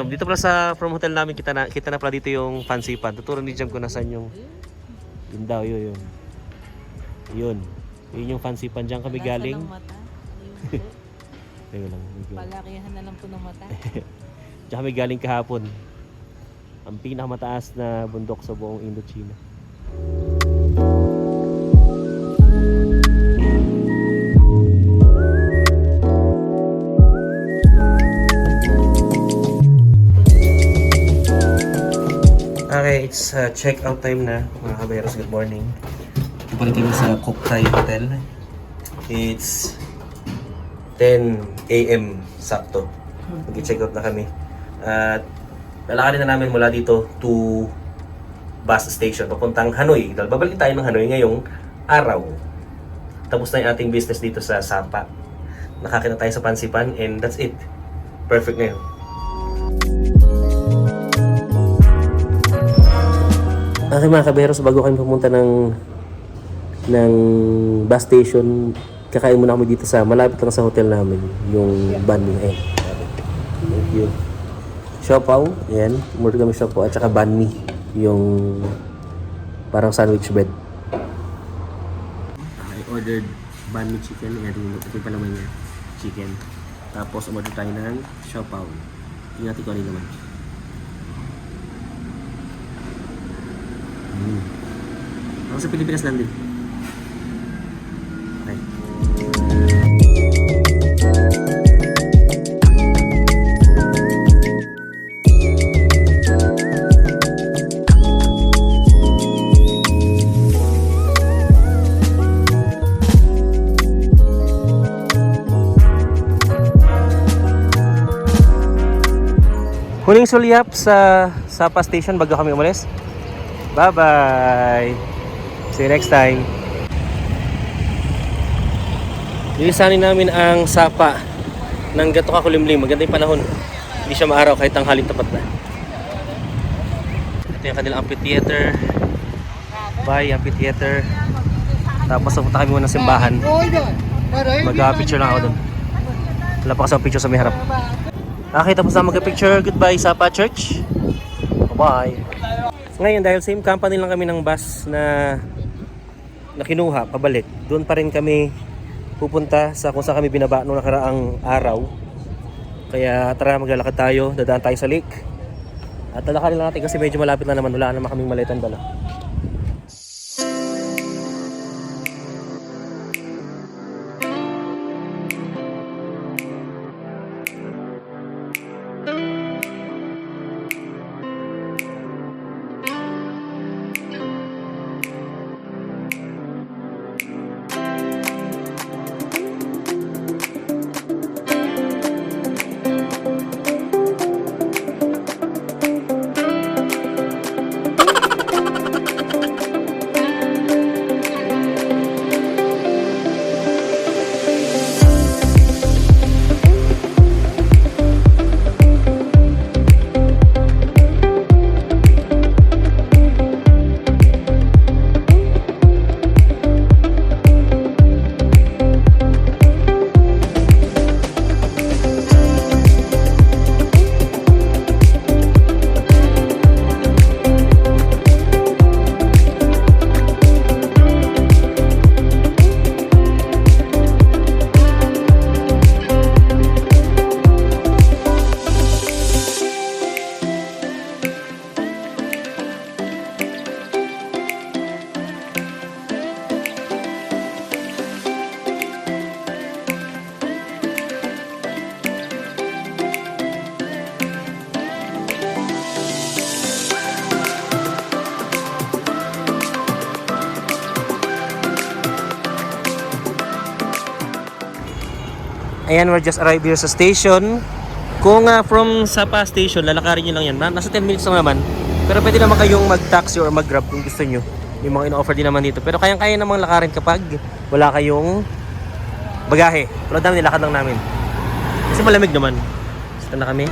Jam. Dito pala from hotel namin, kita na pala dito yung Fancy Pan. Tuturo ni Jam kung nasaan yung... Yun daw, yun. Yun yung Fancy Pan. Diyan kami galing. Ng mata. Ayun lang. Palakihan na lang po ng mata. Diyan kami galing kahapon. Ang pinakamataas na bundok sa buong Indochina. Okay, it's check-out time na mga kaberos. Good morning. Ito pa rin kami sa Koh Thai Hotel. It's 10 a.m. sakto. Mag-check-out na kami. At lalakarin na namin mula dito to bus station papuntang Hanoi. Dahil babalik tayo ng Hanoi ngayong araw. Tapos na yung ating business dito sa Sapa. Nakakita tayo sa Fancy Pan and that's it. Perfect na yun. Okay mga kaberos, bago kami pumunta ng bus station, kakain muna kami dito sa malapit lang sa hotel namin, yung banh mi. Thank you. Siopaw, yan. Umorder kami siopaw at saka banh mi, yung parang sandwich bread. I ordered banh mi chicken, yan ito yung palaman niya, chicken. Tapos umorder tayo ng siopaw. Tingnan natin kung ano naman. Ako sa Pilipinas lang din. Okay. Huling sulyap sa Sapa Station bago kami umalis. Bye-bye! See you next time! Nilisanin namin ang Sapa ng gato kakulimlim. Maganda yung panahon. Hindi siya maaraw kahit tanghaling tapat na. Ito yung kanilang amphitheater. Bye, amphitheater. Tapos pupunta kami muna ng simbahan. Mag-picture lang ako dun. Wala pa kasi ang picture sa may harap. Okay, tapos na mag-picture. Goodbye, Sapa Church. Bye-bye! Ngayon, dahil same company lang kami ng bus na kinuha, pabalik, doon pa rin kami pupunta sa kung saan kami binaba noong nakaraang araw. Kaya tara, maglalakad tayo, dadaan tayo sa lake. At lalakarin lang natin kasi medyo malapit na naman, wala naman kaming malitan dala. Ayan, we're just arrived here sa station. Kung from Sapa Station, lalakarin nyo lang yan. Nasa 10 minutes lang naman. Pero pwede naman kayong mag-taxi or mag-grab kung gusto nyo. May mga ino-offer din naman dito. Pero kayang-kaya namang lakarin kapag wala kayong bagahe. Tulad namin, nilakad lang namin. Kasi malamig naman. Basta na kami.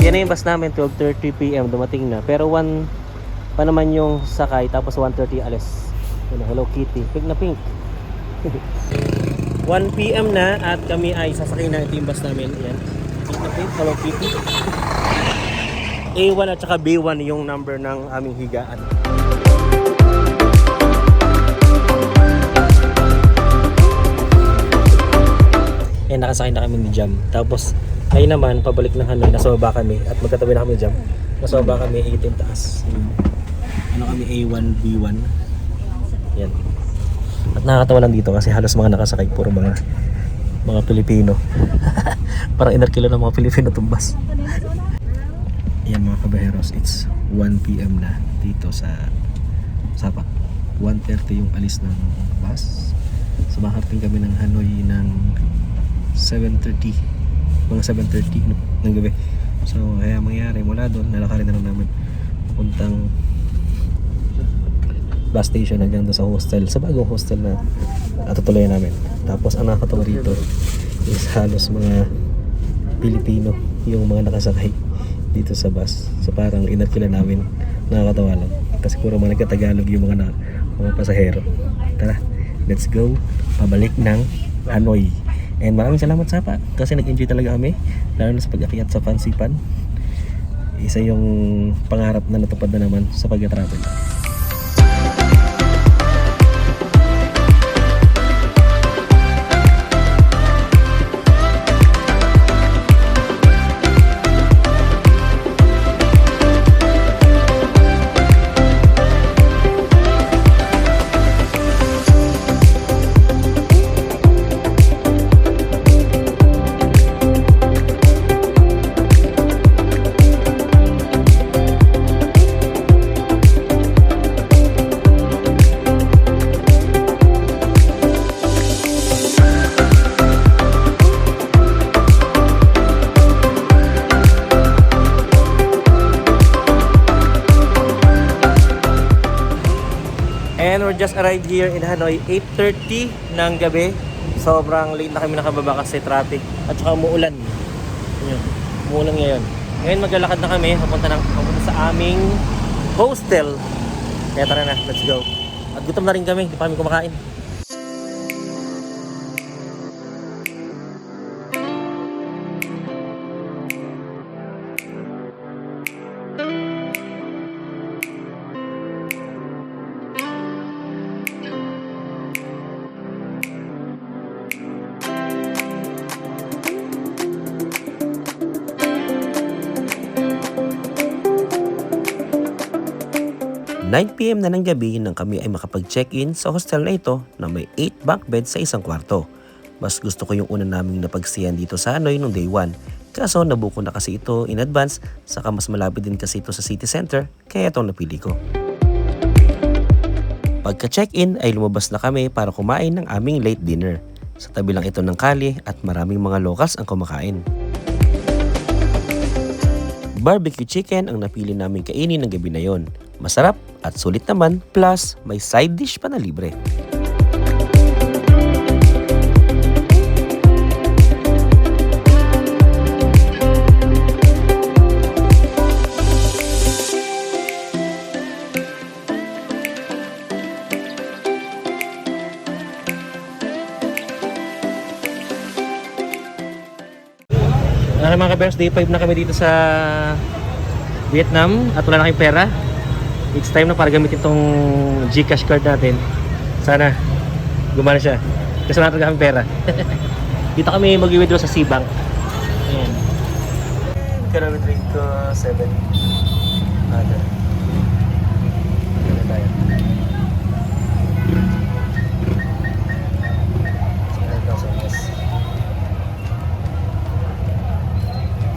Yan na yung bus namin, 12:30 PM dumating na. Pero 1 pa naman yung sakay, tapos 1:30 alis. Yun, Hello Kitty, pink na pink. 1 PM na at kami ay sasakay na. Ito yung bus namin. Yan, pink na pink, Hello Kitty. A1 at saka B1 yung number ng aming higaan. Eh, nakasakay na kami ni Jam. Tapos ngayon naman pabalik ng Hanoi, nasa baba kami at magkatabi na kami ni Jam. Nasa baba kami 18 taas. Ano kami, A1 B1. Yan. At nakakatawa lang dito kasi halos mga nakasakay puro mga Pilipino. Parang inarkilo ng mga Pilipino tumbas. Yan mga kabaheros, it's 1 PM na dito sa Sapa. 1:30 yung alis ng bus. So makarating kami ng Hanoi ng 7:30. Mga 7:30 ng gabi. So kaya mangyari mula doon, lalakarin na lang namin puntang bus station hanggang doon sa hostel, sa bagong hostel na tutuloy namin. Tapos ang nakakatawa rito is halos mga Pilipino yung mga nakasakay dito sa bus. So parang inarkila namin, nakakatawa lang kasi puro mga nagkatagalog yung mga pasahero. Tara, let's go pabalik ng Hanoi. And maraming salamat Sapa kasi nag-enjoy talaga kami, lalo na sa pag-akyat sa Fansipan. Isa yung pangarap na natupad na naman sa pag-travel. And we're just arrived here in Hanoi, 8:30 ng gabi. Sobrang late na kami nakababa kasi traffic at saka umuulan. Yun, umuulan ngayon. Ngayon maglalakad na kami papunta sa aming hostel. Kaya tara na, let's go. At gutom na rin kami, hindi pa kami kumakain. $9 PM na ng gabi nang kami ay makapag-check-in sa hostel na ito na may 8 bunk beds sa isang kwarto. Mas gusto ko yung una naming napagsiyan dito sa Hanoi nung day 1. Kaso nabuko na kasi ito in advance, saka mas malapit din kasi ito sa city center, kaya itong napili ko. Pagka-check-in ay lumabas na kami para kumain ng aming late dinner. Sa tabi lang ito ng kali at maraming mga locals ang kumakain. Barbecue chicken ang napili namin kainin ng gabi na yon. Masarap at sulit naman, plus may side dish pa na libre. Mga kabers, day 5 na kami dito sa Vietnam at wala na kayong pera. It's time na para gamitin tong GCash card natin. Sana gumana siya kasi wala talaga kami pera. Dito kami mag-withdraw sa C-Bank. Ayan. Magkano withdraw ko 7. Ada. Ano tayo?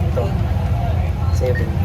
Ito 7.